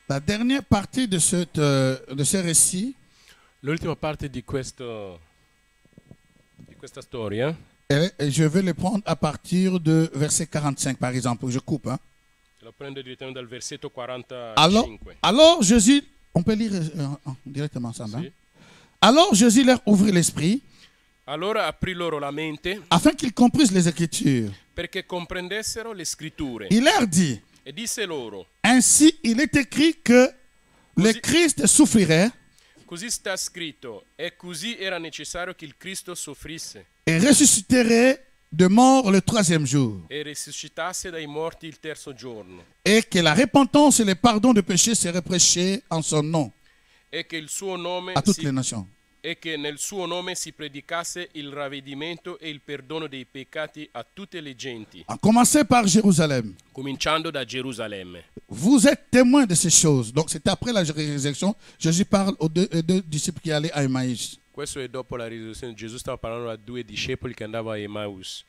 La dernière partie de ce récit, l'ultima parte di questa storia, et je vais le prendre à partir de verset 45, par exemple. Je coupe. Hein. lo prendo direttamente dal versetto 45. Alors Jésus, on peut lire directement ensemble. Hein? Sì. Alors Jésus leur ouvrit l'esprit, Allora aprì loro la mente afin qu'ils comprissent les Écritures. perché comprendessero le scritture. Il leur dit, E disse loro, ainsi il est écrit que le Christ souffrirait così sta scritto, e così era necessario che il Cristo soffrisse et ressusciterait de mort le troisième jour, e risuscitasse dai morti il terzo giorno, et que la repentance et le pardon de péchés seraient prêchés en son nom e che il suo nome à toutes les nations. e che nel suo nome si predicasse il ravvedimento e il perdono dei peccati a tutte le genti, En commençant par Jérusalem. cominciando da Gerusalemme. Vous êtes témoins de ces choses. Donc c'est après la résurrection, Jésus parle aux deux disciples qui allaient à Emmaüs. Questo è dopo la risurrezione. Gesù stava parlando a due discepoli che andavano a Emmaus.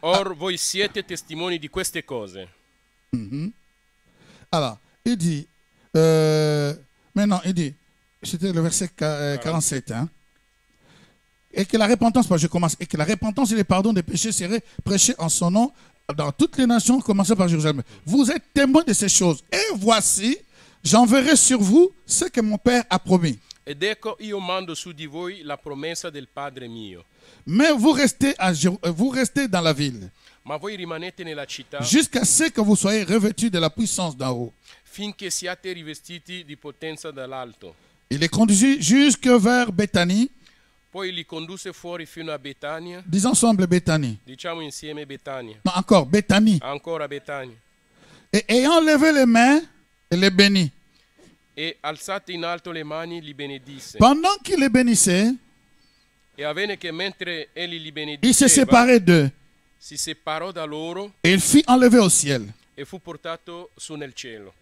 Or voi siete testimoni di queste cose. Alors, il dit, maintenant il dit, c'était le verset 47, hein, et que la repentance, je commence, et que la repentance et le pardon des péchés seraient prêchés en son nom dans toutes les nations, commençant par Jérusalem. Vous êtes témoins de ces choses. Et voici, j'enverrai sur vous ce que mon Père a promis. Ed ecco io mando su di voi la promessa del Padre mio. Mais vous restez dans la ville, Ma voi rimanete nella città jusqu'à ce que vous soyez revêtus de la puissance d'en haut. finché siate rivestiti di potenza dall'alto. Il les conduisit jusque vers Béthanie. Poi li condusse fuori fino a Betania. Disons ensemble Béthanie. Diciamo insieme Betania. Non, encore Béthanie. Ancora Betania. Et ayant levé les mains, il les bénit. E alzate in alto le mani li benedisse. Pendant qu'il les bénissait, E avvenne che mentre egli li il se benediceva, séparait d'eux si separò da loro et il fit enlever au ciel. e fu portato su nel cielo.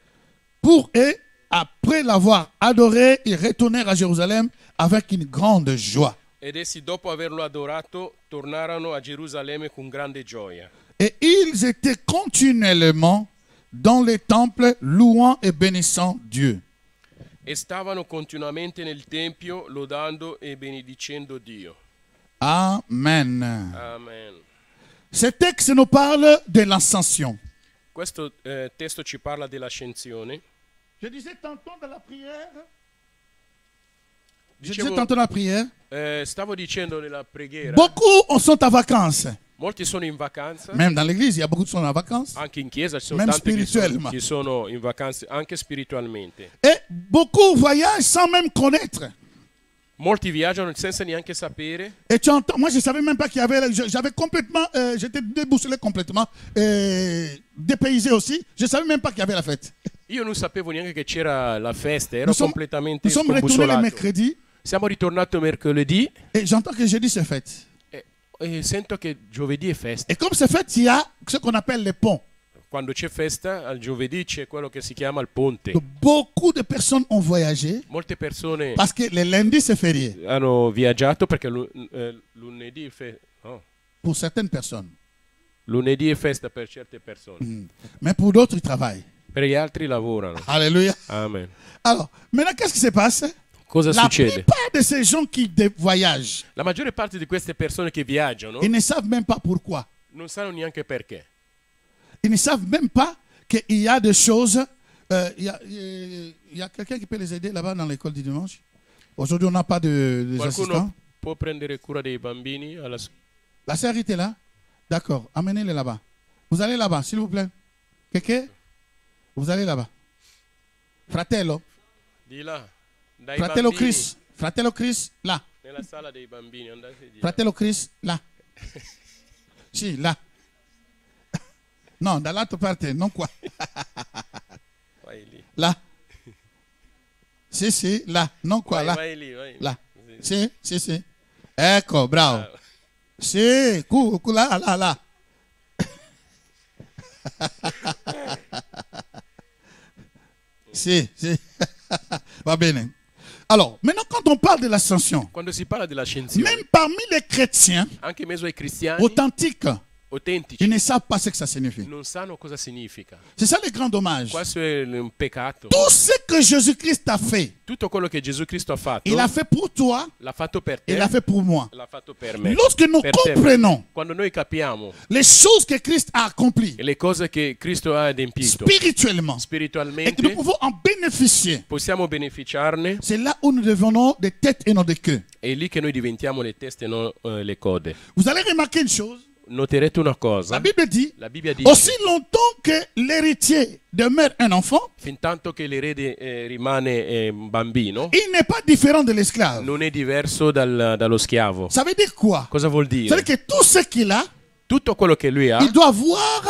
Et après l'avoir adoré, ils retournèrent à Jérusalem avec une grande joie. Ed essi, dopo averlo adorato, tornarono a Gerusalemme con grande gioia. Et ils étaient continuellement dans les temples, louant et bénissant Dieu. E stavano continuamente nel tempio lodando e benedicendo Dio. Amen. Amen. Ce texte nous parle de l'ascension. Questo testo ci parla dell'ascensione. Je disais tantôt dans la prière. Stavo dicendo nella preghiera. Beaucoup sont en vacances. Molti sono in vacanza. Même dans l'église, il y a beaucoup qui sont en vacances. Anche in chiesa ci sono Même tanti spirituellement. che sono in vacanza, anche spiritualmente. Et beaucoup voyagent sans même connaître. Molti viaggiano senza neanche sapere. Et tu entends, moi je ne savais même pas qu'il y avait, j'avais complètement, j'étais déboussolé complètement, dépaysé aussi. Je ne savais même pas qu'il y avait la fête. Io non sapevo neanche che c'era la festa, ero Nous sommes completamente retournés le scombussolato. mercredi Siamo ritornati mercoledì et j'entends que jeudi c'est fête. e sento che giovedì è festa. Et comme c'est fête, il y a ce qu'on appelle les ponts. Quando c'è festa, al giovedì c'è quello che si chiama il ponte. Donc, beaucoup de personnes ont voyagé Molte persone parce que le lundi c'est férié hanno viaggiato perché lunedì pour certaines personnes. lunedì è festa per certe persone. Mais pour d'autres, ils travaillent. Per gli altri lavorano. Alléluia. Amen. Alors, maintenant, qu'est-ce qui se passe? Cosa La succede? plupart de ces gens qui voyagent, La maggiore parte di queste persone che viaggiano ils ne savent même pas pourquoi. non sanno neanche perché. Ils ne savent même pas qu'il y a des choses. Il y a quelqu'un qui peut les aider là-bas dans l'école du dimanche. Aujourd'hui, on n'a pas de assistants. Qualcuno può prendere cura dei bambini La sœur était là? D'accord, amenez-les là-bas. Vous allez là-bas, s'il vous plaît. Quelqu'un? Vous allez là-bas. Fratello. di là, dai Fratello bambini. Chris. Fratello Chris, là. Nella sala dei bambini, andate di là. Fratello Chris, là. Si, là. Non, dall'altra parte, non qua. Vai lì. Là. Si, là. Non qua, là. Vai lì, vai lì. Là. Sì. Si. Ecco, bravo. Si, là. Si. Va bene. Alors, maintenant, quand on parle de l'ascension, Quando si parla dell'ascensione, même parmi les chrétiens anche in mezzo ai cristiani, authentiques, autentici Ils ne savent pas ce que ça signifie. non sanno cosa significa. C'est ça le grand dommage. Questo è un peccato. Tout ce que Jésus-Christ a fait, Tutto quello che Gesù Cristo ha fatto, il a fait pour toi l'ha fatto per et il te, l'a fait pour moi. l'ha fatto per me. Lorsque nous Per te. comprenons Quando noi capiamo les choses que Christ a accomplies le cose che Cristo ha adempito spirituellement et que spiritualmente, nous pouvons en bénéficier, possiamo beneficiarne. c'est là où nous devenons des têtes et non des queues. È lì che noi diventiamo le teste e non le code. Vous allez remarquer une chose. Noterete una cosa. La Bible dit, La Bibbia dice, aussi longtemps que l'héritier demeure un enfant, fin tanto che l'erede rimane un bambino, il n'est pas différent de l'esclave. non è diverso dallo schiavo. Ça veut dire quoi? Cosa vuol Ça veut dire? dire que tout ce qu'il a, Tutto quello che lui ha il doit avoir,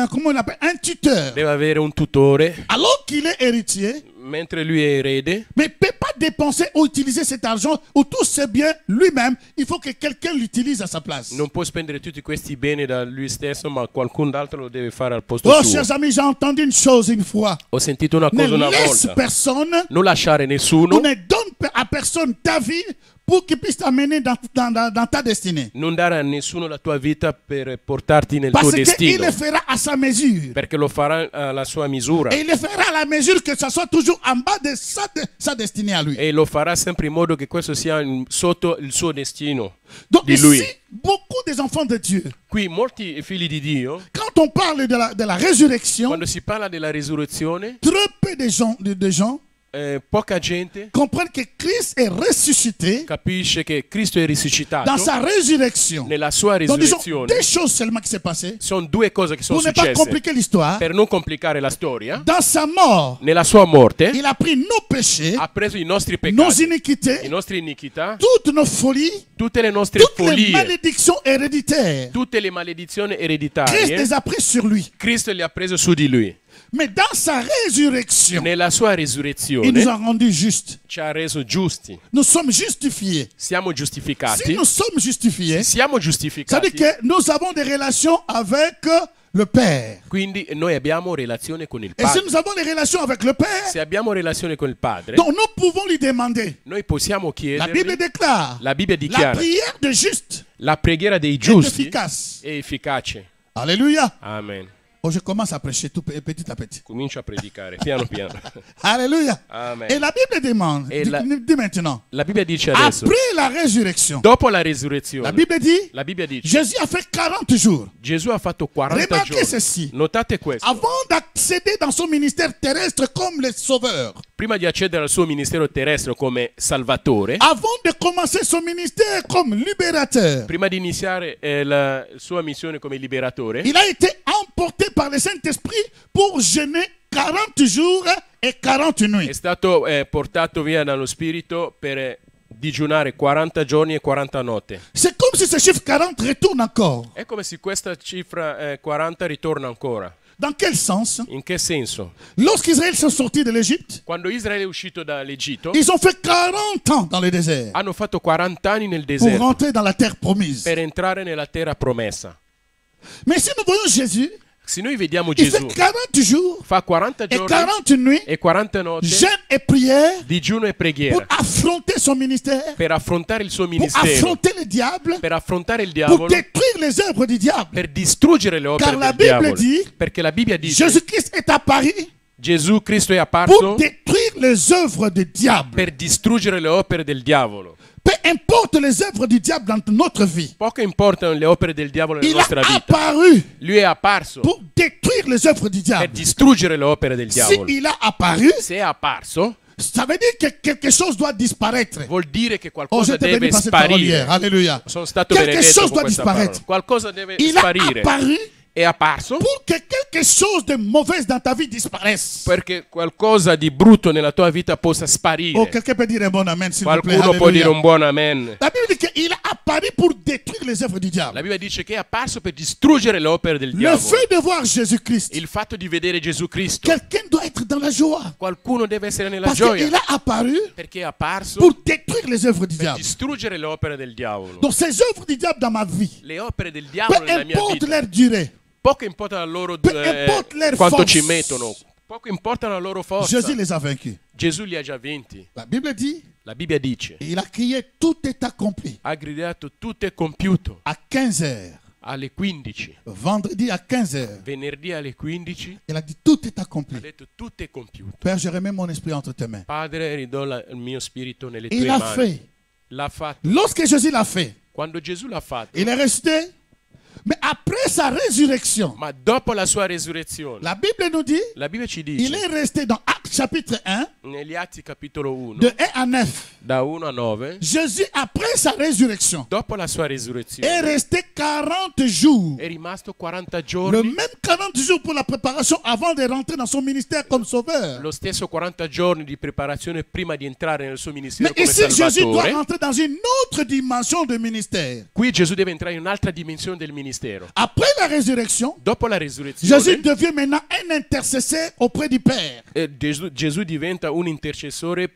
comment on appelle, un tuteur. deve avere un tutore, Alors qu'il est héritier, mentre lui è erede, mais ne peut pas dépenser ou utiliser cet argent ou tous ses biens lui-même. Il faut que quelqu'un l'utilise à sa place. non può spendere tutti questi beni da lui stesso, ma qualcun altro lo deve fare al posto Oh, suo. chers amis, j'ai entendu une chose une fois. Ho sentito una Ne cosa una laisse volta. personne, Non lasciare nessuno, ou ne donne à personne ta vie pour qu'il puisse t'amener dans ta destinée. non dare a nessuno la tua vita per portarti nel tuo Parce qu'il destino, le fera à sa mesure. perché lo farà alla sua misura Et il le fera à la mesure que ça soit toujours en bas de sa destinée à lui. e lo farà sempre in modo che questo sia sotto il suo destino Donc di lui. ici, beaucoup des enfants de Dieu, Qui molti figli di Dio, quand on parle de la résurrection, quando si parla della risurrezione, très peu de gens poca gente comprennent que Christ est ressuscité capisce che Cristo è risuscitato. dans sa résurrection. Nella sua Donc disons risurrezione deux choses seulement qui s'est passé. sono due cose che sono Pour ne pas successe. compliquer l'histoire, Per non complicare la storia, dans sa mort, nella sua morte il a pris nos péchés, ha preso i nostri nos peccati, i iniquités, nostri iniquità, toutes nos folies, tutte le nostre toutes les follie, malédictions héréditaires. tutte le maledizioni Christ ereditarie. les a pris sur lui. Cristo le ha preso su di lui. Mais dans sa résurrection, Nella sua il nous risurrezione a rendus justes. ci ha reso giusti. Nous sommes justifiés. Siamo Si giustificati. nous sommes justifiés, Siamo ça veut giustificati. dire que nous avons des relations avec le Père. Quindi noi abbiamo relazione con il Et si Padre. nous avons des relations avec le Père, Se abbiamo relazione con il Padre, donc nous pouvons lui demander. noi possiamo La Bible chiedergli. déclare, La Bibbia la dichiara prière de juste la preghiera dei est giusti efficace. è efficace. Alléluia. Amen. Oh, je commence à prêcher tout petit à petit. Comincio a predicare piano piano. Alléluia. Amen. Et la Bible demande, Et la- dis maintenant, La Bibbia dice adesso, après la résurrection, dopo la la risurrezione, Bible dit, la Bibbia dice, Jésus a fait 40 jours. Gesù ha fatto 40 Remarquez giorni. ceci. Notate questo. Avant d'accéder dans son ministère terrestre comme le sauveur, Prima di accedere al suo ministero terrestre come salvatore, avant de commencer son ministère comme libérateur, prima di iniziare la sua missione come liberatore, il a été emporté par le Saint-Esprit pour jeûner 40 jours et 40 è nuits. stato portato via dallo Spirito per digiunare 40 giorni e 40 notte. C'est comme si ce chiffre 40 retourne encore. È come se questa cifra 40 ritorna ancora. Dans quel sens? In che senso? Lorsqu'Israël sont sortis de l'Égypte, Quando Israele è uscito dall'Egitto, ils ont fait 40 ans dans le désert hanno fatto 40 anni nel pour deserto rentrer dans la terre promise. per entrare nella terra promessa. Mais si nous voyons Jésus, Se noi vediamo il fait Gesù, 40 jours fa 40 et giorni 40 nuits, e 40 notti, jeûne et prière digiuno e pour preghiera, affronter son ministère, per affrontare il suo pour ministero, affronter le diable, per affrontare il pour diavolo, détruire les œuvres du diable. per distruggere le opere Car la del Bible diavolo. dit, Perché la Bibbia dice, Jésus-Christ est apparu Gesù Cristo è pour apparso détruire les œuvres du diable. per distruggere le opere del diavolo. Peu importe les œuvres du diable dans notre vie, Poco importano le opere del diavolo nella il nostra a vita. apparu Lui è apparso pour détruire les œuvres du per diable. distruggere le opere del Si diavolo. il a apparu, Se è apparso, ça veut dire que quelque chose doit disparaître. vuol dire che Oh, qualcosa j'étais béni deve par cette parole hier. sparire. Alléluia. Sono stato Quelque benedetto chose con doit questa parola. disparaître. Qualcosa deve Il a sparire. apparu È apparso pour que quelque chose de mauvais dans ta vie disparaisse. perché qualcosa di brutto nella tua vita possa Oh, sparire. quelqu'un peut dire un bon amen, s'il vous plaît. Qualcuno può dire Alléluia. un buon amen. La Bible dit qu'il a apparu pour détruire les œuvres du La diable. Bibbia dice che è apparso per distruggere le opere del Le diavolo. fait de voir Jésus-Christ, Il fatto di vedere Gesù Cristo, quelqu'un doit être dans la joie. qualcuno deve essere nella Parce gioia qu'il a apparu perché è apparso pour détruire les œuvres du per diable. distruggere le opere del diavolo. Donc ces œuvres du diable dans ma vie, Le opere del peu diavolo nella mia importe vita, leur durée, poco importa la loro peu importe leur quanto force, ci mettono, poco importa la loro forza. Jésus les a vaincus. Gesù li ha già vinti. La Bible dit, La Bibbia dice, il a crié, tout est accompli. ha gridato tutto è compiuto. À 15 heures, alle 15, vendredi à 15h. venerdì alle 15, Il a dit, tout est ha accompli. detto tutto è compiuto. Père, je remets mon esprit entre tes mains. Padre, ridò il mio spirito nelle Et tue il a mani. fait. L'ha fatto. Lorsque Jésus l'a fait, Quando Gesù l'ha fatto, il est resté. Mais après sa résurrection, ma dopo la sua resurrezione, la Bible nous dit, la Bibbia ci il est dice, resté dans Actes chapitre 1, negli Atti capitolo 1, de 1 à 9. da 1 a 9, Jésus, après sa résurrection, dopo la sua est resurrezione, resté 40 jours. è rimasto 40 Le giorni, même 40 jours pour la préparation avant de rentrer dans son ministère comme sauveur. lo stesso 40 giorni di preparazione prima di entrare nel suo Mais ministero come ici, Jésus doit Salvatore. rentrer dans une autre dimension de ministère. Qui Gesù deve entrare in un'altra dimensione del ministero. Après la résurrection, Dopo la Jésus resurrezione, devient maintenant un intercesseur auprès du Père. Gesù diventa un intercessore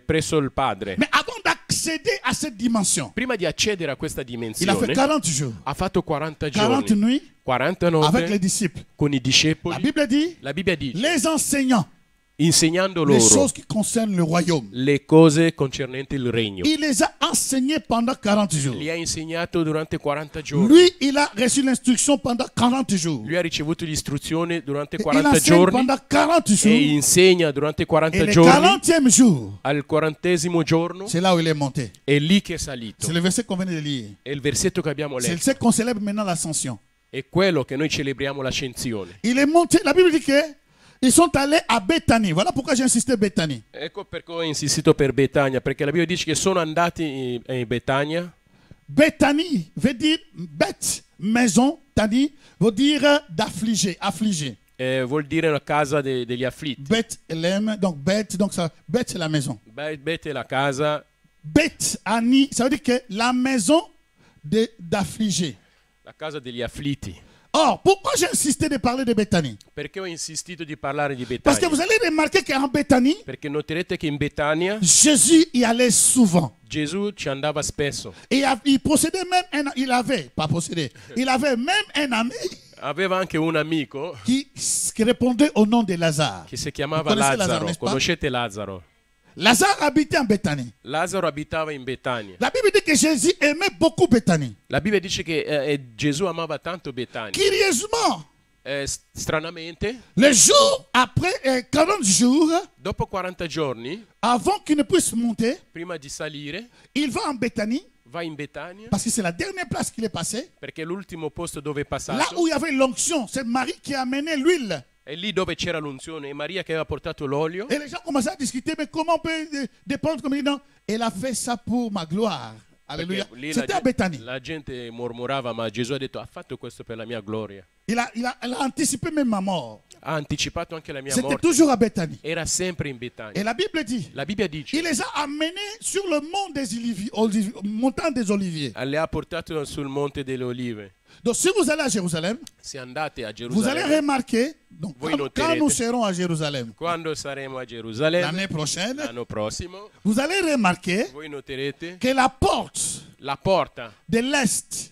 presso il Padre. Mais avant d'accéder à cette dimension, Prima di accedere a questa il a fait dimensione, 40 jours, ha fatto 40 40 giorni, nuits 40 avec les notti disciples. con i La discepoli. Bible dit, La Bibbia dice, les enseignants, insegnando les loro choses qui concernent le royaume. le cose concernenti il regno. Il les a enseignés pendant 40 jours. Li ha insegnato durante 40 giorni. Lui, il a reçu l'instruction pendant 40 jours. Lui ha ricevuto l'istruzione durante Il 40 enseigne giorni pendant 40 e jours. insegna durante Et 40 le giorni. 40e jour, Al 40° giorno c'est là où il est monté. è lì che è salito. C'est le verset qu'on vient de lire. È il versetto che abbiamo C'est letto. ce qu'on célèbre maintenant l'ascension. È quello che noi celebriamo l'ascensione. Il est monté, la Bible dit que ils sont allés à Bethanie. Voilà pourquoi j'ai insisté Bethanie. Ecco perché ho insistito per Betania, perché la Bibbia dice che sono andati in Betania. Bethanie veut dire bête, maison, Tani veut dire d'affliger, affliger. Vuol dire la casa degli afflitti. Bethléem, donc bête, donc ça, bête c'est la maison. Beth è la casa, Bethanie, ça veut dire que la maison d'affliger. la casa degli afflitti. Or, pourquoi j'ai insisté de parler de Bethanie? Perché ho insistito di parlare di Parce que Betania? vous allez remarquer qu'en Bethanie, Perché noterete che in Betania Jésus y allait souvent. Gesù ci andava spesso. Et il possédait même un, il avait, pas possédé, il avait même un ami Aveva anche un amico qui répondait au nom de Lazare. che si chiamava Vous connaissez Lazzaro. n'est-ce pas? Conoscete Lazzaro? Lazare habitait en Bethanie. Lazzaro abitava in Betania. La Bible dit que Jésus aimait beaucoup Bethanie. La Bibbia dice che Gesù amava tanto Betania. Curieusement, Stranamente, le jour après 40 jours, dopo 40 giorni, avant qu'il ne puisse monter, prima di salire, il va en Bethanie va in Betania parce que c'est la dernière place qu'il est passé. perché è l'ultimo posto dove è Là passato. où il y avait l'onction, c'est Marie qui a amené l'huile. È lì dove c'era l'unzione e Maria che aveva portato l'olio. Et les gens commençaient à discuter, mais comment on peut dépendre comme il dit non? Elle a fait ça pour ma gloire. Alléluia. Perché lì C'était à Bethanie. la gente mormorava, ma Gesù ha detto ha fatto questo per la mia gloria. Elle a anticipé même ma mort. Ha anticipato anche la mia C'était morte. toujours à Bethanie. Era sempre in Et Betania. la Bible dit, La Bibbia dice, il les a amenés sur le mont des Oliviers, montagne des Oliviers. le ha portato sul monte delle olive. Donc si vous allez à Jérusalem, Se andate a vous allez Gerusalemme, remarquer, donc, Voi quand noterete. nous serons à Jérusalem quando saremo a Gerusalemme l'année prochaine, l'anno prossimo, vous allez remarquer voi noterete que la porte la porta de l'Est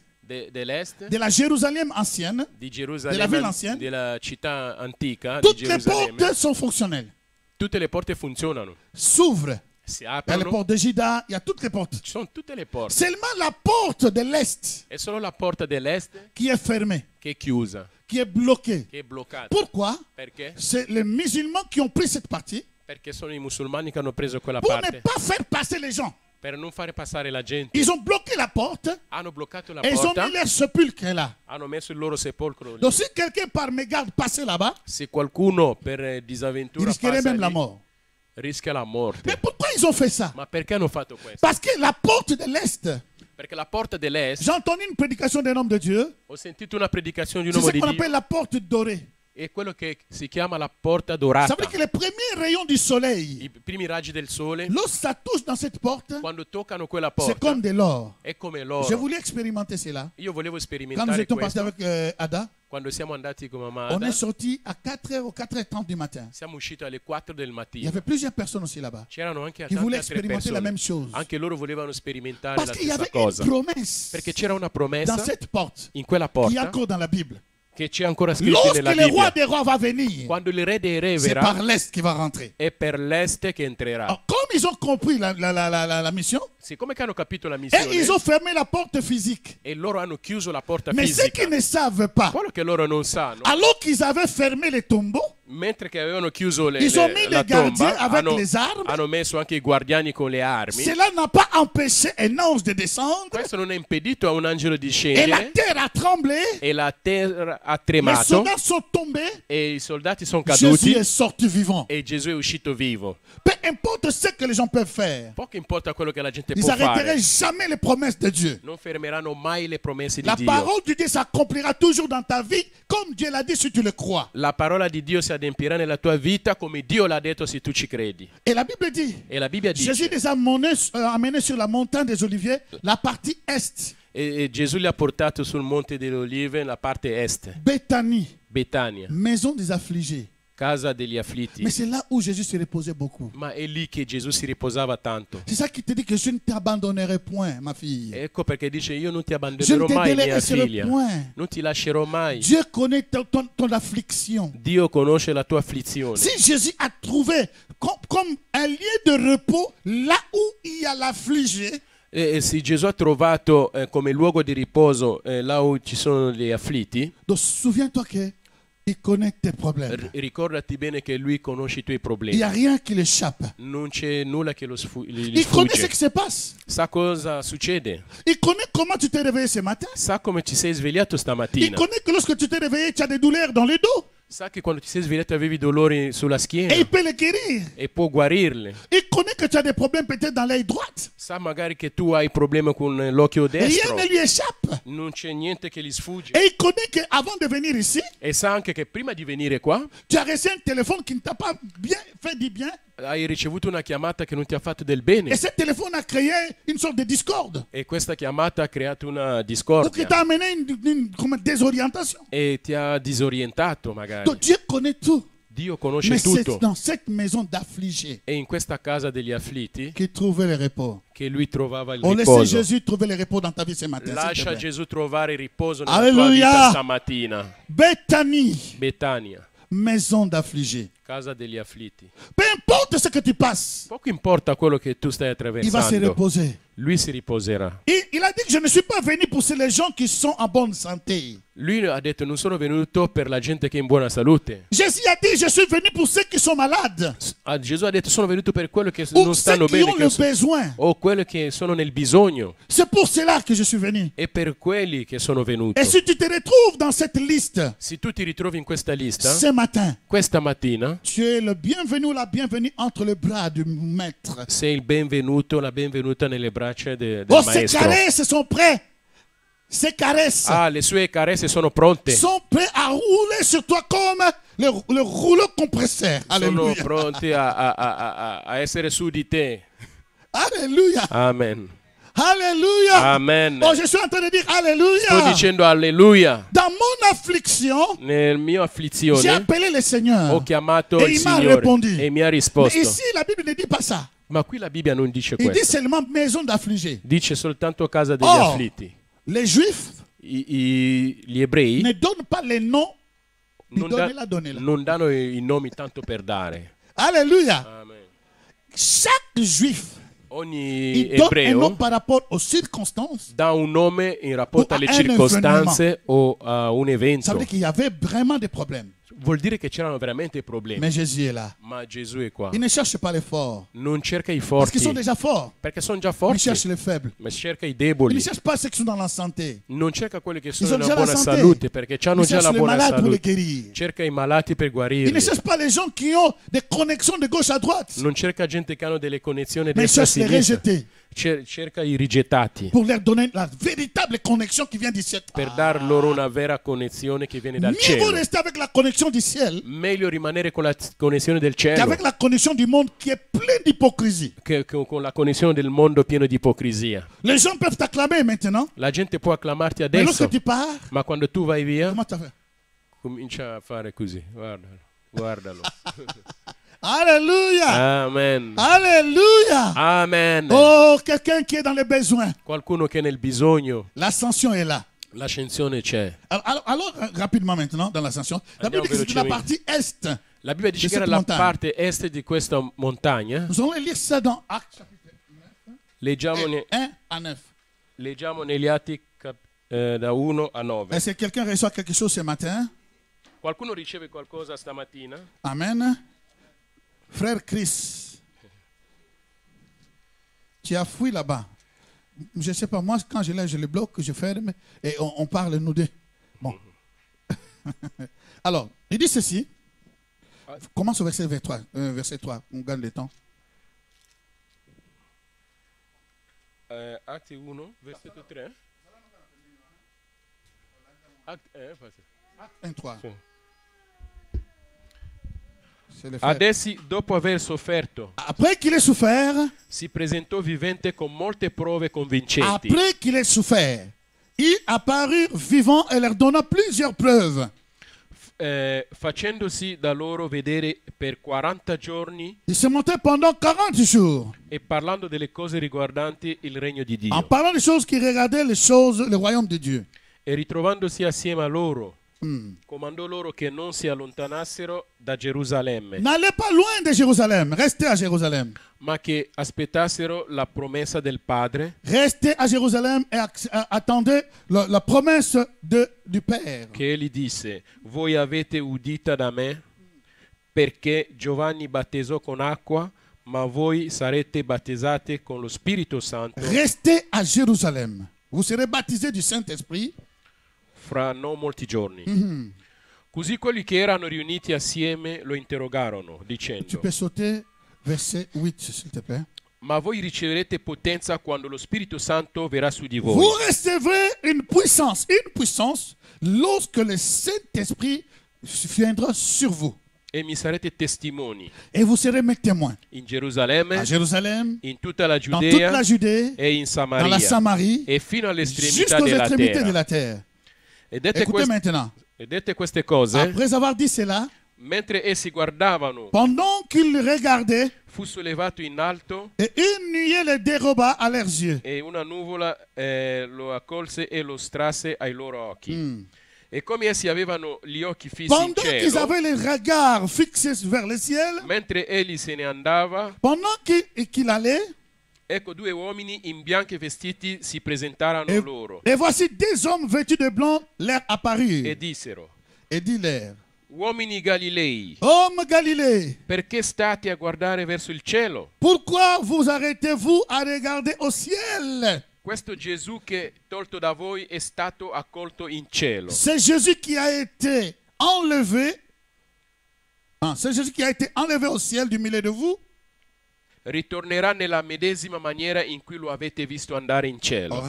dell'est de la Jérusalem ancienne, di della ville Gerusalemme, ancienne, della città antica di toutes les Gerusalemme. portes sont fonctionnelles, Tutte le porte funzionano, s'ouvrent. si Il y a les aprono, portes de Juda, il y a toutes les portes. ci sono tutte le porte. Seulement la porte de l'Est È solo la porta dell'est qui est fermée, che è chiusa, qui est bloquée. che è bloccata. Pourquoi? Perché? C'est les musulmans qui ont pris cette partie Perché sono i musulmani che hanno preso quella pour ne parte pas faire passer les gens. per non fare passare la gente. Ils ont bloqué la porte Hanno bloccato la et ils ont porta, mis leur sépulcre là. hanno messo il loro sepolcro lì. Donc si quelqu'un par mégarde passait là-bas, Se qualcuno per il disavventura risquerait passa même la lì, mort. rischia la morte. Mais pourquoi ils ont fait ça? Ma perché hanno fatto questo? Parce que la porte de l'Est, Perché la porta dell'est, j'ai entendu une prédication d'un homme de Dieu, ho sentito una predicazione di un c'est uomo ce di qu'on Dio, appelle la porte dorée. è quello che si chiama la porta Ça dorata. veut dire que les premiers rayons du soleil, I primi raggi del sole, lorsque ça touche dans cette porte, quando toccano quella c'est porta, comme de l'or. è come J'ai l'oro. voulu expérimenter cela. Io volevo Quand nous sperimentare étions partis questo. avec Ada, Quando siamo andati con mamma on Ada, est sorti à 4h ou 4h30 du matin. siamo usciti alle 4 del Il y mattino. avait plusieurs personnes aussi là-bas C'erano anche qui tante voulaient altre expérimenter la persone. même chose. Anche loro volevano sperimentare Parce la qu'il y stessa avait une cosa. promesse Perché c'era una dans promessa cette porte in quella qui est porta encore dans la Bible. che c'è ancora scritto Lorsque nella le roi Bibbia. des rois va venir, Quando il re dei re c'est verrà, par l'Est qu'il va rentrer. è per l'est che entrerà. Alors, comme ils ont compris la mission, siccome che hanno capito la et missione, ils ont fermé la porte physique. e loro hanno chiuso la porta Mais ce fisica, qu'ils ne savent pas, quello che loro non sanno, alors qu'ils avaient fermé les tombeaux, mentre che avevano chiuso ils ont mis la les gardiens tomba, avec les armes. hanno messo anche i guardiani con le armi. Cela n'a pas empêché un ange de descendre. Questo non ha impedito a un angelo di Et la scendere, terre a tremblé. e la terra ha Les tremato, soldats sont tombés. e i soldati sono Jésus caduti, est sorti vivant. e Gesù è uscito vivo. Peu importe ce que les gens peuvent faire, Poco importa quello che la gente ils può n'arrêteront fare, jamais les promesses de Dieu. non fermeranno mai le promesse di La Dio. parole de Dieu s'accomplira toujours dans ta vie, comme Dieu l'a dit si tu le crois. La parola di Dio si adempirà nella tua vita come Dio l'ha detto se tu ci credi. Et la Bible dit, E la Bibbia Jésus dice, les a amenés sur la montagne des Oliviers, la partie est, e Gesù li ha portati sul monte delle Olive, nella parte est, Béthanie, Betania, maison des affligés. casa degli afflitti. Mais c'est là où Jésus se reposait beaucoup. Ma è lì che Gesù si riposava tanto. C'est ça qui te dit que je ne t'abandonnerai point, ma fille. Ecco perché dice, io non ti Je ne abbandonerò te mai, mia délaisserai figlia. point. Non ti lascerò mai. Dieu connaît ton affliction. Dio conosce la tua afflizione. Si Jésus a trouvé comme un lieu de repos là où il y a l'affligé, E se Gesù ha trovato come luogo di riposo là dove ci sono gli afflitti, donc souviens-toi que il connaît tes problèmes. ricordati bene che Lui conosce i tuoi Il problemi. n'y a rien qui l'échappe. Non c'è nulla che gli Il connaît ce sfugge. qui se passe. Sa cosa succede. Il connaît comment tu t'es réveillé ce matin. Sa come ti sei svegliato Il stamattina. connaît que lorsque tu t'es réveillé, tu as des douleurs dans le dos. Sa che quando ti sei svegliato avevi dolori sulla Et schiena il peut les guérir. e può guarirle. Il connaît que tu as des problèmes peut-être dans l'œil droit. Sa magari che tu hai problemi con l'occhio Rien destro. ne lui échappe. Non c'è niente che gli sfugge. Et il connaît qu'avant de venir ici, E sa anche che prima di venire qua tu as reçu un téléphone qui ne t'a pas bien fait du bien. hai ricevuto una chiamata che non ti ha fatto del bene. Et ce téléphone a créé une sorte de discorde. E questa chiamata ha creato una Ou qui discordia t'a amené une désorientation. e ti ha disorientato magari. Donc Dieu connaît tout. Dio conosce Mais c'est tutto. dans cette maison d'affligés E in questa casa degli afflitti qu'il trouvait le repos. che lui trovava il On laisse riposo. Jésus trouver le repos dans ta vie ce matin. s'il te Lascia plaît. Gesù trovare il riposo nella tua Alleluia. vita stamattina. Béthanie, Betania, maison d'affligés. casa degli afflitti. Peu importe ce que tu passes, Poco importa quello che tu stai il va se attraversando. reposer. Lui si riposerà. Il a dit que je ne suis pas venu pour les gens qui sont en bonne santé. Lui ha detto non sono venuto per la gente che è in buona salute. Jésus a dit je suis venu pour ceux qui sont malades Gesù ha detto sono venuto per quello che ou non ceux stanno qui bene ont le besoin. o quelli che sono nel bisogno. C'est pour cela que je suis venu. È per quelli che sono venuto. Et si tu te retrouves dans cette liste Se tu ti ritrovi in questa lista, ce matin, questa mattina tu es le bienvenu ou la bienvenue entre les bras du maître. sei il benvenuto, la benvenuta nelle braccia del Oh, ces maestro. caresses sont prêts. Ces caresses Ah, le sue carezze sono pronte. sont prêts à rouler sur toi comme le rouleau compresseur. Sono Alléluia. pronti a essere su di te. Alléluia. Amen. Alléluia. Amen. Oh, je suis en train de dire Sto Alléluia. dicendo alleluia. Dans mon affliction, Nel mio j'ai afflizione appelé le Seigneur. ho chiamato E il il m'ha Signore risposto. e mi ha Mais risposto. ici, la Bible ne dit pas ça. Ma qui la Bibbia non dice Il dit questo. seulement maison d'affligés. Dice soltanto casa degli Oh. afflitti. Les Juifs Gli ebrei ne donnent pas les noms. non, Donnez-la. non danno i nomi tanto per dare. Alléluia. Amen. Chaque Juif, Ogni il donne un nom ebreo par rapport aux circonstances. dà un nome in rapporto O alle a un circostanze o a un Ça evento. veut dire qu'il y avait vraiment des problèmes. Vuol dire che c'erano veramente problemi. Mais Jésus est là. Ma Gesù è qua. Il ne cherche pas les forts. Non cerca i Parce forti, qu'ils sont déjà forts. perché sono già Il forti, cherche les faibles. ma cerca i Il deboli. ne cherche pas ceux qui sont dans la santé. Non cerca quelli che Ils sono ont nella déjà la buona santé. salute, perché hanno Il già la cherche les buona malades pour les salute. guérir. Cerca i malati per Il ne guarirli. cherche pas les gens qui ont des connexions de gauche à droite. Non cerca gente che hanno delle connessioni Mais il destra e cherche les sinistra. rejetés. Cerca i rigettati Pour leur donner la véritable connexion qui vient du ciel. per dar loro una vera connessione che viene dal Mieux vaut cielo. rester avec la connexion du ciel Meglio rimanere con la connessione del cielo qu'avec la connexion du monde qui est pleine d'hypocrisie. che con la connessione del mondo pieno di ipocrisia. Les gens peuvent t'acclamer maintenant. La gente può acclamarti Mais adesso, lorsque tu pars, ma quando tu vai via comment tu as fait? comincia a fare così. Guardalo, guardalo. Alléluia. Amen. Alléluia. Amen. Oh, quelqu'un qui est dans les besoins. Qualcuno che è nel bisogno, L'ascension est là. l'ascensione c'è. Alors, rapidement maintenant, dans l'ascension, la Bible dit que c'est la partie est. La Bibbia dice de che era cette la montagne. parte est di questa montagna. Nous allons lire ça dans Actes chapitre Leggiamo, 1 à 9. leggiamo negli Atti da 1 a 9. Est-ce que quelqu'un reçoit quelque chose ce matin? Qualcuno riceve qualcosa stamattina? Amen. Frère Chris, tu as fui là-bas. Je ne sais pas, moi, quand je lève, je le bloque, je ferme et on parle nous deux. Bon. Alors, il dit ceci. Commence au verset 3. Verset 3, on gagne le temps. Atti 1, versetto 3. Atti 1, 1-3. Sì. C'est le frère. Ad essi, dopo aver sofferto, Après qu'il ait souffert, si presentò vivente con molte prove convincenti, après qu'il ait souffert, il apparut vivant et leur donna plusieurs preuves. facendosi da loro vedere per 40 giorni Il se montait pendant 40 jours, e parlando delle cose riguardanti il regno di en Dio, parlant des choses qui regardaient les choses, le royaume de Dieu. e ritrovandosi assieme a loro, Hmm. comandò loro che non si allontanassero da Gerusalemme, N'allez pas loin de Jérusalem, restez à Jérusalem. ma che aspettassero la promessa del Padre, Restez à Jérusalem et attendez la promesse du Père. che egli disse: voi avete udita da me, perché Giovanni battezzò con acqua, ma voi sarete battezzati con lo Spirito Santo Restez à Jérusalem. Vous serez baptisés du Saint-Esprit. fra non molti giorni. Così quelli che erano riuniti assieme lo interrogarono, Tu dicendo: peux sauter verset 8, s'il te plaît. ma voi riceverete potenza quando lo Spirito Santo verrà su di voi, Vous recevrez une puissance lorsque le Saint-Esprit viendra sur vous. e mi sarete testimoni Et vous serez mes témoins in Gerusalemme, à Jérusalem, in tutta la dans toute la Giudea Judée, e in dans la Samaria Samarie, e fino all'estremità jusqu'aux della extrémités de terra. la terre. E dette, Écoutez maintenant. e dette queste cose, Après avoir dit cela, mentre essi guardavano, pendant qu'ils regardaient, fu sollevato in alto et une nuée les déroba à leurs yeux. e una nuvola lo accolse e lo strasse ai loro occhi. E come essi avevano gli occhi fissi in Pendant qu'ils cielo, avaient les regards fixés vers le ciel, mentre egli se ne andava, pendant qu'il allait, ecco due uomini in bianchi vestiti si presentarono et, loro et voici deux hommes vêtus de blanc leur apparurent. e dissero: Et dit-leur, uomini Galilei, hommes Galilée, perché state a guardare verso il cielo? pourquoi vous arrêtez-vous à regarder au ciel? Questo Gesù che tolto da voi è stato accolto in cielo. C'est Jésus qui a été enlevé. C'est Jésus qui a été enlevé au ciel du milieu de vous. Ritornerà nella medesima maniera in cui lo avete visto andare in cielo.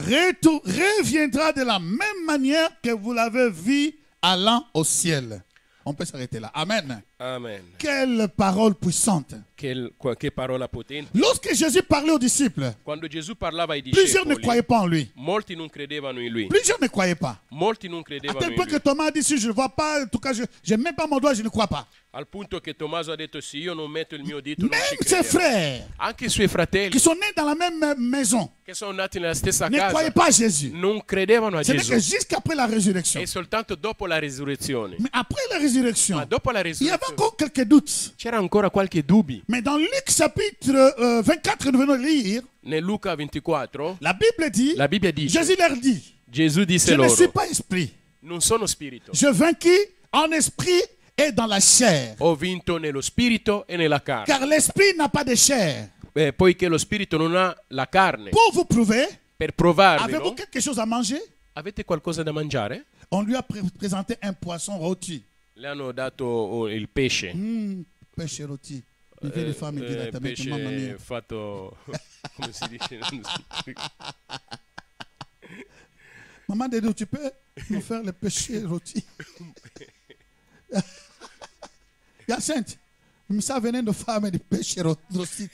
Reviendra de la même manière que vous l'avez vu allant au ciel. On peut s'arrêter là. Amen. Amen. Quelle parole puissante. Che parola potente. Lorsque Jésus parlait aux disciples, Quando Gesù parlava ai plusieurs ne discepoli, croyaient pas en lui. molti non credevano in lui. Plusieurs ne croyaient pas. Molti non À credevano tel in point que lui. Thomas a dit, si je ne vois pas, en tout cas, je n'ai même pas mon doigt, je ne crois pas. Al punto che Tommaso ha detto: se io non metto il mio dito non ci Même ses crederò. frères, Anche i suoi fratelli, qui sont nés dans la même maison, che sono nati nella stessa ne croyaient casa, pas à Jésus. non credevano a Ce n'est Gesù. que jusqu'après la résurrection. E soltanto dopo la risurrezione. Mais après la résurrection, Ma dopo la il y avait risurrezione encore quelques doutes. c'era ancora qualche dubbio. Mais dans Luc chapitre 24, nous venons de lire, Nel Luca 24 la Bible dit, la Bibbia dice: Jésus leur dit, Gesù disse je ne suis loro: pas esprit. non sono spirito, Je vainquis en esprit et dans la chair. ho vinto nello spirito e nella carne. Car l'esprit n'a pas de chair. Poiché lo spirito non ha la carne. Pour vous prouver, Per avez-vous provarvelo, quelque chose à manger? avete qualcosa da mangiare? On lui a présenté un poisson rôti. Le hanno dato il pesce. Pêche rôti. Il vient de femme et dit là, t'as mis mamma mia. Pesce fatto, come si dice? Maman Dédou, tu peux nous faire le péché rôti? Yacinthe, mi sta venendo fame di pesce rôti.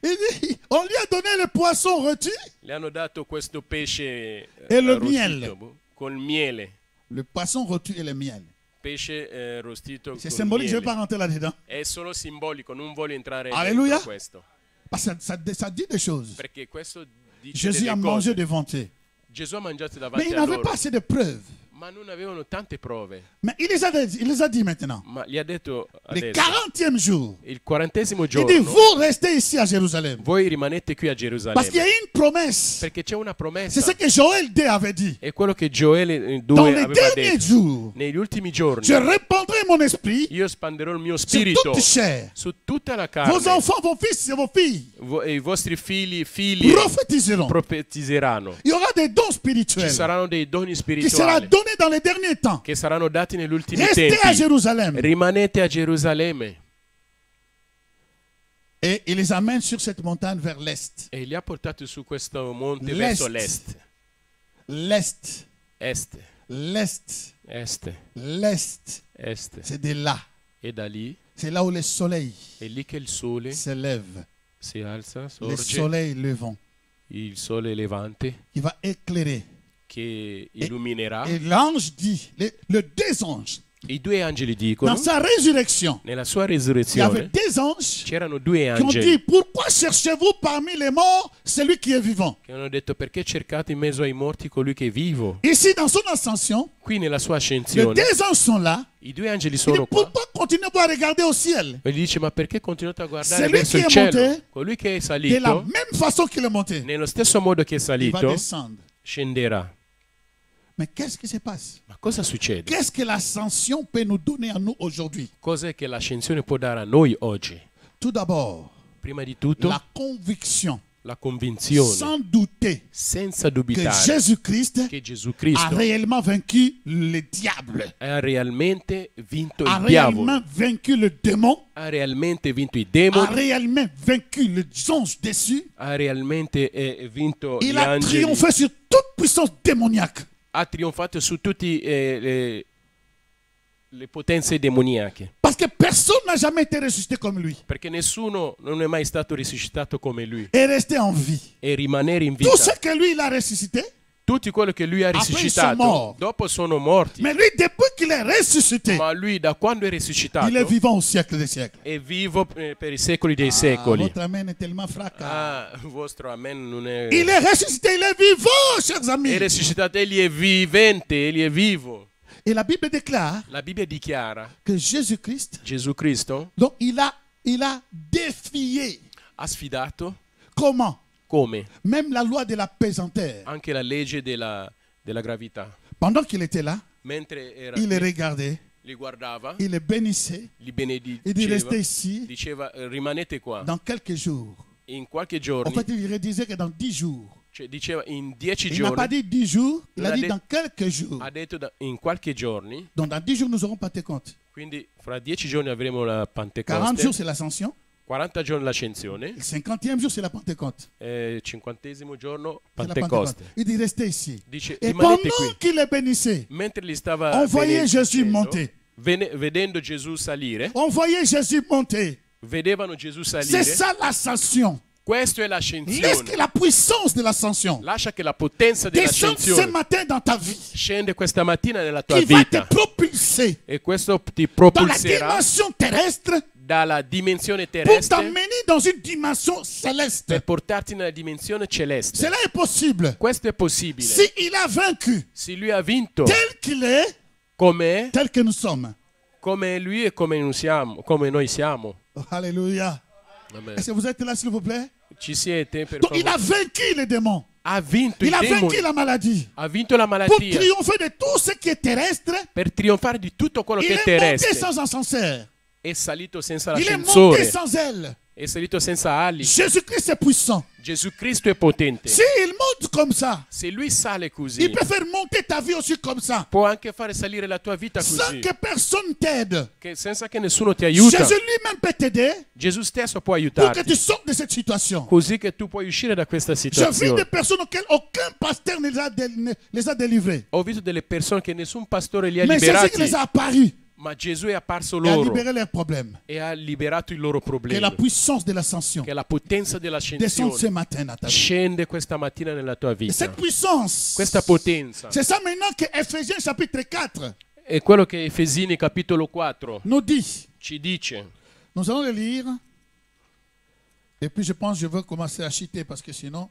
Il dit, on lui a donné le poisson rôti, Le hanno dato questo pesce E lo arrostito, miele. Col miele. le poisson rôti et le miel. Pesce arrostito C'est col symbolique, je ne vais miele. pas rentrer là-dedans. È solo simbolico, non voglio entrare Alleluia. dentro questo. Parce que ça dit des choses. Perché questo dice Jésus delle a cose. mangé devant eux. Gesù ha mangiato Mais davanti il a n'avait loro, pas assez de preuves. Ma non avevano tante prove. Mais il les a dit maintenant. Ma gli ha detto Le adesso, 40e jour, il 40° il giorno, dit, vous restez ici à Jérusalem. voi rimanete qui a Parce qu'il y Gerusalemme. a une promesse. Perché c'è una C'est promessa. ce que Joël 2 avait dit. È quello che Gioele 2 Dans les aveva derniers detto. jours, Negli ultimi giorni je répandrai mon esprit io espanderò il mio sur spirito toute chair. su tutta la Vos carne. enfants, vos fils et vos filles I vostri figli prophétiseront. profetizzeranno. Il y aura des dons Ci spirituels saranno dei doni qui sera spirituali donné dans les derniers temps. che saranno dati negli ultimi Restez à tempi. Jérusalem. Rimanete a Gerusalemme. Et il les amène sur cette montagne vers l'est. E li ha portati su questo monte L'est. verso l'est. L'est, Est. l'est, Est. l'est. Est. C'est de là. E da lì, C'est là où le soleil è lì che il sole se lève. si alza, Le sorge. soleil levant Il sole levante qui va éclairer. che illuminerà. Et l'ange dit, le deux anges, I due angeli dicono, dans sa résurrection, nella sua il y avait resurrezione deux anges c'erano due qui ont dit, angeli pourquoi cherchez-vous parmi les morts celui qui est vivant? che hanno detto perché cercate in mezzo ai morti colui che è vivo. Ici, dans son ascension, Qui nella sua les ascensione deux anges sont là. i due angeli Il dit, sono qua pourquoi continuez-vous à regarder au ciel? e gli dice ma perché continuate a guardare Celui verso qui il è cielo? monté, Colui che è De la salito même façon qu'il est monté, nello stesso modo che è il va salito descendre. scenderà. Mais qu'est-ce qui se passe? Ma cosa succede? Qu'est-ce que l'ascension peut nous donner à nous aujourd'hui? Cos'è che l'ascensione può dare a noi oggi? Tout d'abord, Prima di tutto la conviction, la convinzione sans douter, senza que dubitare Jésus-Christ che Gesù a Cristo réellement vaincu le diable, ha realmente vinto a il diavolo, réellement vaincu le démon, ha realmente vinto i a demoni, réellement vaincu les anges déçus. ha realmente vinto gli Il a angeli, triomphé sur toute puissance démoniaque. ha trionfato su tutte le potenze demoniache, Parce que personne n'a jamais été ressuscité comme lui perché nessuno non è mai stato risuscitato come lui et resté en vie. e rimanere in vita. Tout ce que lui, il a ressuscité, Tutti quelli che lui ha Après, ils sont risuscitato morts. dopo sono morti, mais lui, depuis qu'il est ressuscité, ma lui da quando è il est risuscitato vivant au siècle des siècles. è vivo per i secoli dei Ah, secoli. votre amen est tellement fracas. Ah, il vostro amen non è... Il est ressuscité, il est vivant, chers amis. È risuscitato, egli è vivente, egli è vivo. Et la Bible déclare La Bibbia dichiara que Jésus-Christ, Gesù Cristo donc il a défié. ha sfidato Comment? come Même la loi de la pesanteur. anche la legge della gravità. Pendant qu'il était là, Mentre era il les qui, regardait, li guardava, il les bénissait, li benediceva, il dit restez ici diceva rimanete qua. dans quelques jours. In qualche En giorni, fait, il disait que dans 10 jours. cioè diceva in 10 Il n'a pas giorni, dit 10 jours, il Non a ha dit detto- dans quelques jours. ha detto in qualche giorni, Donc dans 10 jours, nous aurons Pentecôte. quindi fra 10 giorni avremo la 40 jours, Pentecoste, c'est l'ascension. 40 giorni l'ascensione, Le 50e jour, c'est la Pentecôte. 50° giorno C'est la Pentecoste. Pentecôte. Il dit restez ici. Dice Et rimanete pendant qui. qu'il les bénissait, Mentre li stava on voyait Jésus benedicendo, monter. vedendo Gesù salire, On voyait Jésus monter. vedevano Gesù C'est salire. ça l'ascension. Questo è Laisse l'ascensione. que la puissance de l'ascension Lascia che la potenza descende ce dell'ascensione matin dans ta vie. scende questa mattina nella tua Qui va te vita propulser e questo ti dans la propulserà dimension terrestre dalla dimensione pour terrestre t'emmener dans une dimension céleste. per portarti nella dimensione celeste. Cela est possible. Questo è possibile. Si il a vaincu Se lui ha vinto tel qu'il est, come tel que nous sommes. lui e come noi siamo. Oh, alléluia. Amen. Est-ce que vous êtes là, s'il vous plaît? Ci siete per Donc il favore? a vaincu les démons. Ha vinto Il i a vaincu demoni, la maladie. ha vinto la Pour malattia triompher de tout ce qui est terrestre, per trionfare di tutto quello il che è est monté terrestre. sans ascenseur. È salito senza Il est monté l'ascensore, sans aile. è salito senza ali. Jésus-Christ est puissant. Gesù Cristo è potente. S'il monte comme ça, Se lui sale così, il peut faire monter ta vie aussi comme ça. può anche fare salire la tua vita Sans così, que personne t'aide. senza che nessuno ti aiuta. Jésus lui-même peut t'aider Gesù stesso può pour que aiutarti, tu sortes de cette situation. così che tu puoi uscire da questa J'ai vu des situazione. personnes auxquelles aucun pasteur ne les a délivrées. Ho visto delle persone che nessun pastore li ha Mais Jésus liberati, les a apparus ma Gesù è apparso et a loro libéré leurs problèmes. e ha liberato i loro Que la problemi. puissance de l'ascension Che la potenza descende ce dell'ascensione matin dans ta vie. scende questa mattina nella tua Et vita. cette puissance, Questa potenza c'est ça maintenant que Ephésiens chapitre 4 è quello che Efesini capitolo 4 nous dit. ci dice. Nous allons le lire. Et puis je pense que je vais commencer à chuter parce que sinon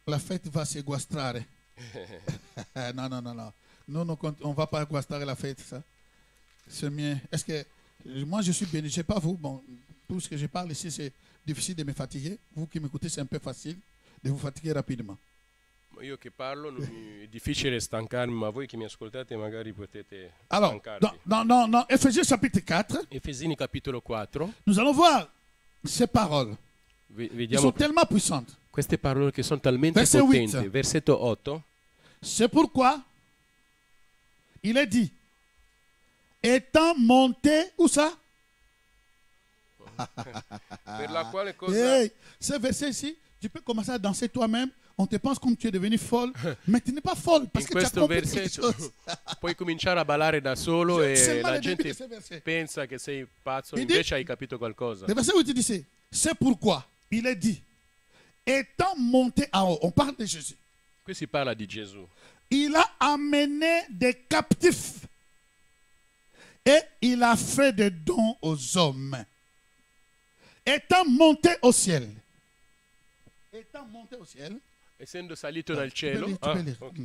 la fête va se guastrare. Non, non, non, non. Nous, on ne va pas à Guastare la fête, ça. C'est mien. Est-ce que moi, je suis béni? Je ne sais pas vous. Bon, tout ce que je parle ici, c'est difficile de me fatiguer. Vous qui m'écoutez, c'est un peu facile de vous fatiguer rapidement. Io che parlo è difficile stancarmi, ma voi che mi ascoltate magari potete Alors, stancarvi. dans Éphésiens chapitre 4, Efesini capitolo 4, nous allons voir ces paroles. Qui vediamo sont tellement puissantes. queste parole che sono talmente Verset potenti. 8. Versetto 8. C'est pourquoi il est dit, étant monté, où ça? Per la quale cosa... Hey, ce verset ici, tu peux commencer à danser toi-même. On te pense comme tu es devenu folle, mais tu n'es pas folle parce In que tu as questo compris quelque versetto chose. puoi cominciare a ballare da solo e Seulement la le début de gente ce verset. pensa che sei pazzo, Il dit- invece hai capito qualcosa. Le verset où il dit, c'est pourquoi il est dit, étant monté en haut, on parle de Jésus. Qui si parla di Gesù. Il a amené des captifs et il a fait des dons aux hommes. Étant monté au ciel. Étant monté au ciel. Essendo salito dal Tu peux cielo, lire, tu peux lire. ok.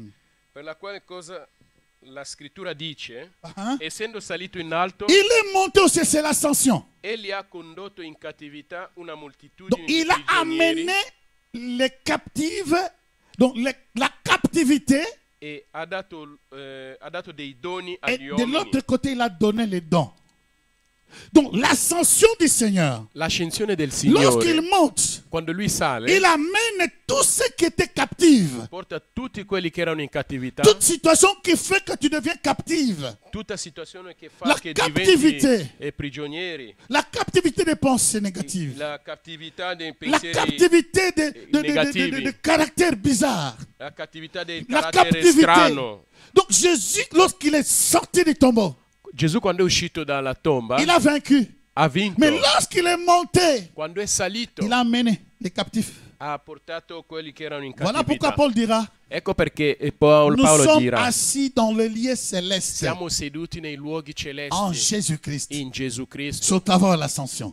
Per la quale cosa la scrittura dice, Ah, essendo salito in alto, il est monté au ciel, c'est l'ascension. egli ha condotto in cattività una Donc moltitudine di il a prigionieri amené les captives, donc la captivité, e ha dato dei doni et agli de uomini. l'autre côté, il a donné les dons. Donc l'ascension du Seigneur, L'ascensione del lorsqu'il Signore, monte, quando lui sale, il amène tous ceux qui étaient captifs. porta tutti quelli che erano in cattività, Toute situation qui fait que tu deviens captive. tutta situazione che La fa che captività. diventi prigionieri, La captivité des pensées négatives. la cattività dei La pensieri, captivité de négativi. caractères bizarres. la cattività del La carattere captivité. strano. Donc Jésus, lorsqu'il est sorti du tombeau, Gesù quando è uscito dalla tomba il a vaincu. ha vinto, Mais lorsqu'il est monté, quando è salito il a amené les captifs. ha portato quelli che erano in Voilà pourquoi cattività. Paul dira, Ecco perché Paolo nous sommes dirà, assis dans le lieu céleste siamo seduti nei luoghi en celesti Jésus-Christ. in Gesù Cristo C'est au travers de l'ascension.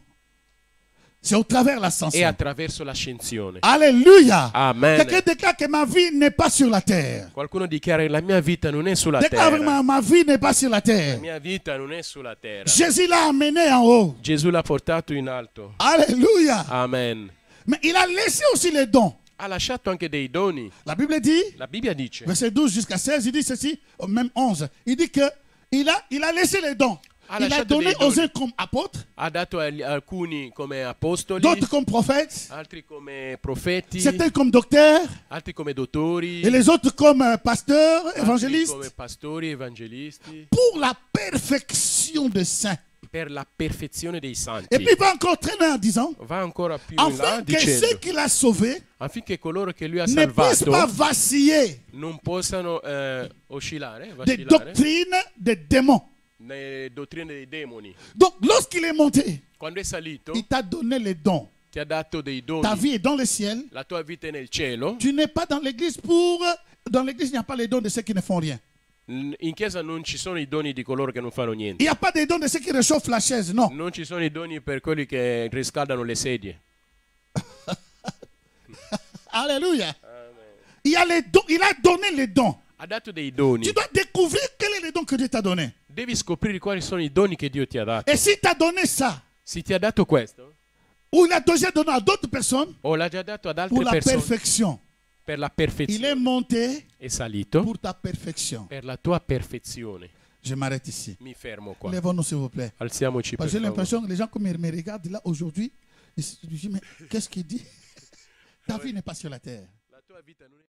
C'est au travers de e l'ascension. attraverso l'ascensione. Alléluia. Amen. Quelqu'un déclare que ma vie n'est pas sur la terre. Qualcuno dichiara che la mia vita non è sulla Déclare terra. ma vie n'est pas sur la La terre. mia vita non è sulla terra. Jésus l'a amené en haut. Gesù l'ha portato in alto. Alléluia. Amen. Mais il a laissé aussi les dons. Ha lasciato anche dei doni. La Bible dit, La Bibbia dice, verset 12 jusqu'à 16, il dit ceci, même 11. Il dit que il a laissé les dons. Ha Il a lasciato donné dei aux doni. uns comme apôtres, ha dato alcuni come apostoli, d'autres comme prophètes, altri come profeti, certains comme docteurs, altri come dottori, et les autres comme pasteurs, altri évangélistes, come pastori, evangelisti, pour la perfection des saints. per la perfezione dei santi. Et puis il va encore très loin en disant, Va ancora più in là afin que ceux dicendo, qu'il a sauvés affinché coloro che lui ha ne puissent pas salvato vaciller non possano oscillare, des vacillare doctrines des démons. nelle dottrine dei demoni. Donc lorsqu'il est monté, Quando è salito, il t'a donné les dons. ti ha dato dei doni. Ta vie est dans le ciel. La tua vita è nel cielo. Tu n'es pas dans l'église pour... Dans l'église, il n'y a pas les dons de ceux qui ne font rien. In chiesa non ci sono i doni di coloro che non fanno Il niente. n'y a pas des dons de ceux qui réchauffent la chaise, non. Non ci sono i doni per quelli che riscaldano le sedie. Alléluia. Il a donné les dons. Ha dato dei doni. Tu dois découvrir quels sont les dons que Dieu t'a donnés. Devi scoprire quali sono i doni che Dio ti ha dato. Et s'il t'a donné ça, Se ti ha dato questo, ou il a déjà donné à d'autres personnes o l'ha già dato ad pour altre la persone perfection. per la Il est perfezione. monté È salito pour ta perfection. per la tua perfezione. Je m'arrête ici. Mi fermo qua. Lèvons-nous, s'il vous plaît. Alziamoci per Parce que j'ai favore. l'impression que les gens, comme ils me regardent là aujourd'hui, ils se disent, mais qu'est-ce qu'il dit? Ta vie n'est pas sur la terre. La tua vita non è